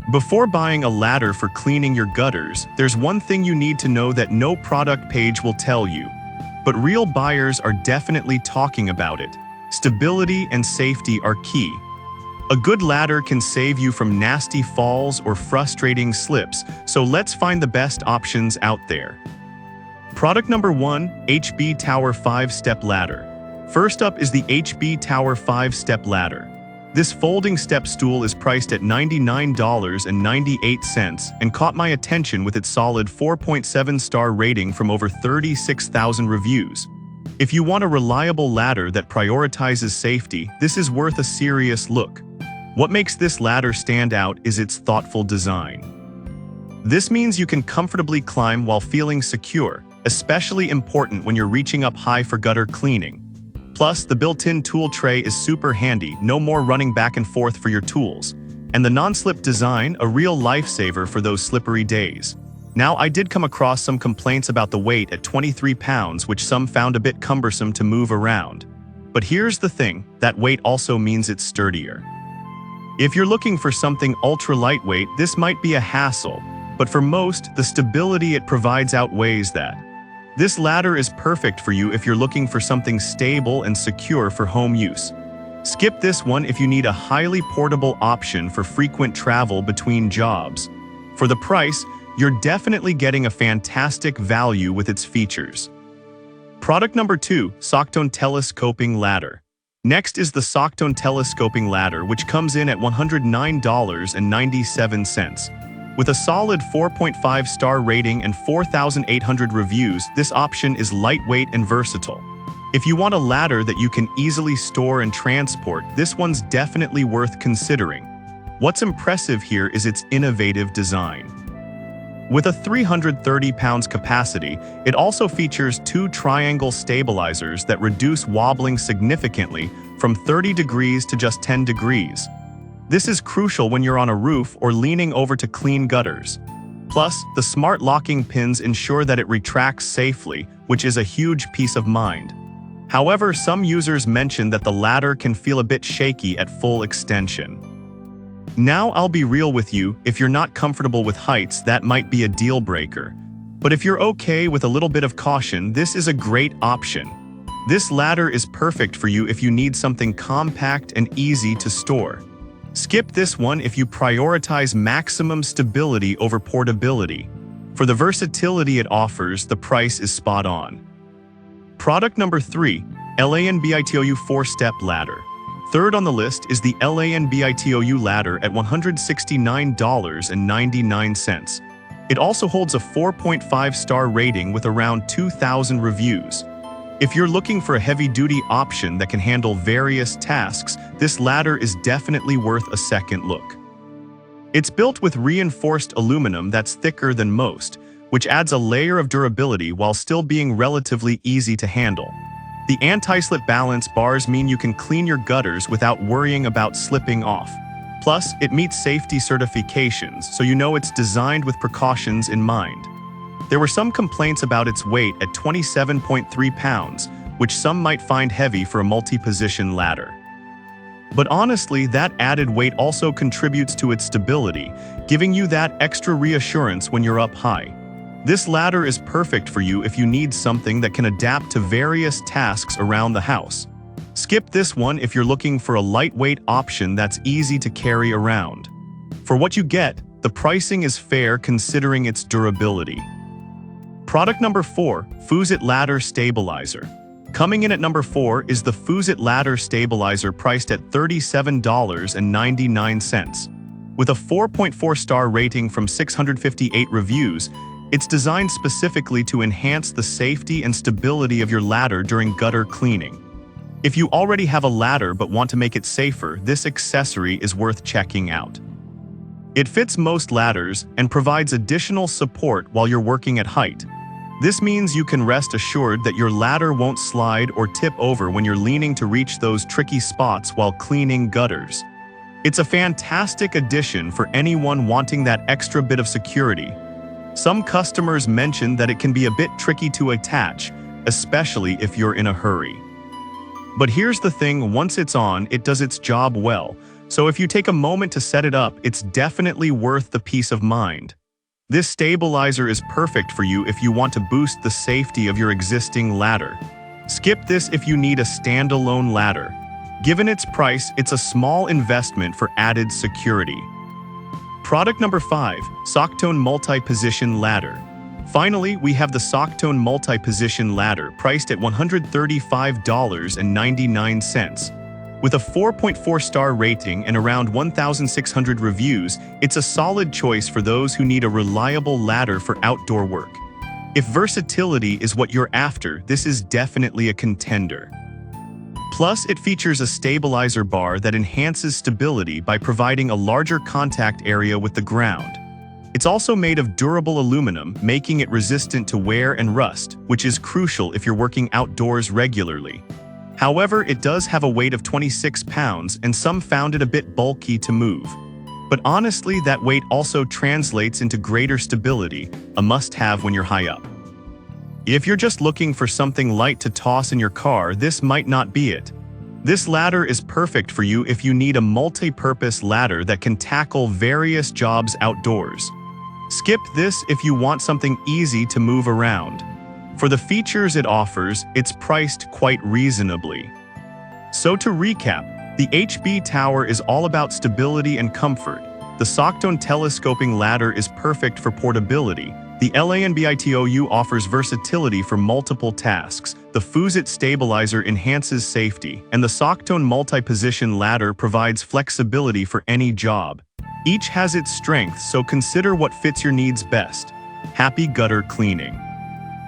Before buying a ladder for cleaning your gutters, there's one thing you need to know that no product page will tell you. But real buyers are definitely talking about it. Stability and safety are key. A good ladder can save you from nasty falls or frustrating slips, so let's find the best options out there. Product number 1, HB Tower 5-Step Ladder. First up is the HB Tower 5-Step Ladder. This folding step stool is priced at $99.98 and caught my attention with its solid 4.7-star rating from over 36,000 reviews. If you want a reliable ladder that prioritizes safety, this is worth a serious look. What makes this ladder stand out is its thoughtful design. This means you can comfortably climb while feeling secure, especially important when you're reaching up high for gutter cleaning. Plus, the built-in tool tray is super handy, no more running back and forth for your tools. And the non-slip design, a real lifesaver for those slippery days. Now, I did come across some complaints about the weight at 23 pounds, which some found a bit cumbersome to move around. But here's the thing, that weight also means it's sturdier. If you're looking for something ultra-lightweight, this might be a hassle, but for most, the stability it provides outweighs that. This ladder is perfect for you if you're looking for something stable and secure for home use. Skip this one if you need a highly portable option for frequent travel between jobs. For the price, you're definitely getting a fantastic value with its features. Product number 2, Socktone Telescoping Ladder. Next is the Socktone Telescoping Ladder, which comes in at $109.97. With a solid 4.5-star rating and 4,800 reviews, this option is lightweight and versatile. If you want a ladder that you can easily store and transport, this one's definitely worth considering. What's impressive here is its innovative design. With a 330 pounds capacity, it also features 2 triangle stabilizers that reduce wobbling significantly from 30 degrees to just 10 degrees. This is crucial when you're on a roof or leaning over to clean gutters. Plus, the smart locking pins ensure that it retracts safely, which is a huge peace of mind. However, some users mention that the ladder can feel a bit shaky at full extension. Now, I'll be real with you, if you're not comfortable with heights, that might be a deal breaker. But if you're okay with a little bit of caution, this is a great option. This ladder is perfect for you if you need something compact and easy to store. Skip this one if you prioritize maximum stability over portability. For the versatility it offers, the price is spot on. Product number 3, LANBITOU 4-Step Ladder. Third on the list is the LANBITOU ladder at $169.99. It also holds a 4.5-star rating with around 2,000 reviews. If you're looking for a heavy-duty option that can handle various tasks, this ladder is definitely worth a second look. It's built with reinforced aluminum that's thicker than most, which adds a layer of durability while still being relatively easy to handle. The anti-slip balance bars mean you can clean your gutters without worrying about slipping off. Plus, it meets safety certifications, so you know it's designed with precautions in mind. There were some complaints about its weight at 27.3 pounds, which some might find heavy for a multi-position ladder. But honestly, that added weight also contributes to its stability, giving you that extra reassurance when you're up high. This ladder is perfect for you if you need something that can adapt to various tasks around the house. Skip this one if you're looking for a lightweight option that's easy to carry around. For what you get, the pricing is fair considering its durability. Product number 4, Fuzit Ladder Stabilizer. Coming in at number 4 is the Fuzit Ladder Stabilizer priced at $37.99. With a 4.4-star rating from 658 reviews, it's designed specifically to enhance the safety and stability of your ladder during gutter cleaning. If you already have a ladder but want to make it safer, this accessory is worth checking out. It fits most ladders and provides additional support while you're working at height. This means you can rest assured that your ladder won't slide or tip over when you're leaning to reach those tricky spots while cleaning gutters. It's a fantastic addition for anyone wanting that extra bit of security. Some customers mentioned that it can be a bit tricky to attach, especially if you're in a hurry. But here's the thing, once it's on, it does its job well, So if you take a moment to set it up, it's definitely worth the peace of mind. This stabilizer is perfect for you if you want to boost the safety of your existing ladder. Skip this if you need a standalone ladder. Given its price, it's a small investment for added security. Product number 5, Socktone Multi-Position Ladder. Finally, we have the Socktone Multi-Position Ladder, priced at $135.99. With a 4.4-star rating and around 1,600 reviews, it's a solid choice for those who need a reliable ladder for outdoor work. If versatility is what you're after, this is definitely a contender. Plus, it features a stabilizer bar that enhances stability by providing a larger contact area with the ground. It's also made of durable aluminum, making it resistant to wear and rust, which is crucial if you're working outdoors regularly. However, it does have a weight of 26 pounds, and some found it a bit bulky to move. But honestly, that weight also translates into greater stability, a must-have when you're high up. If you're just looking for something light to toss in your car, this might not be it. This ladder is perfect for you if you need a multi-purpose ladder that can tackle various jobs outdoors. Skip this if you want something easy to move around. For the features it offers, it's priced quite reasonably. So to recap, the HB Tower is all about stability and comfort. The Socktone telescoping ladder is perfect for portability. The LANBITOU offers versatility for multiple tasks. The Fuzit stabilizer enhances safety, and the Socktone multi-position ladder provides flexibility for any job. Each has its strengths, so consider what fits your needs best. Happy gutter cleaning!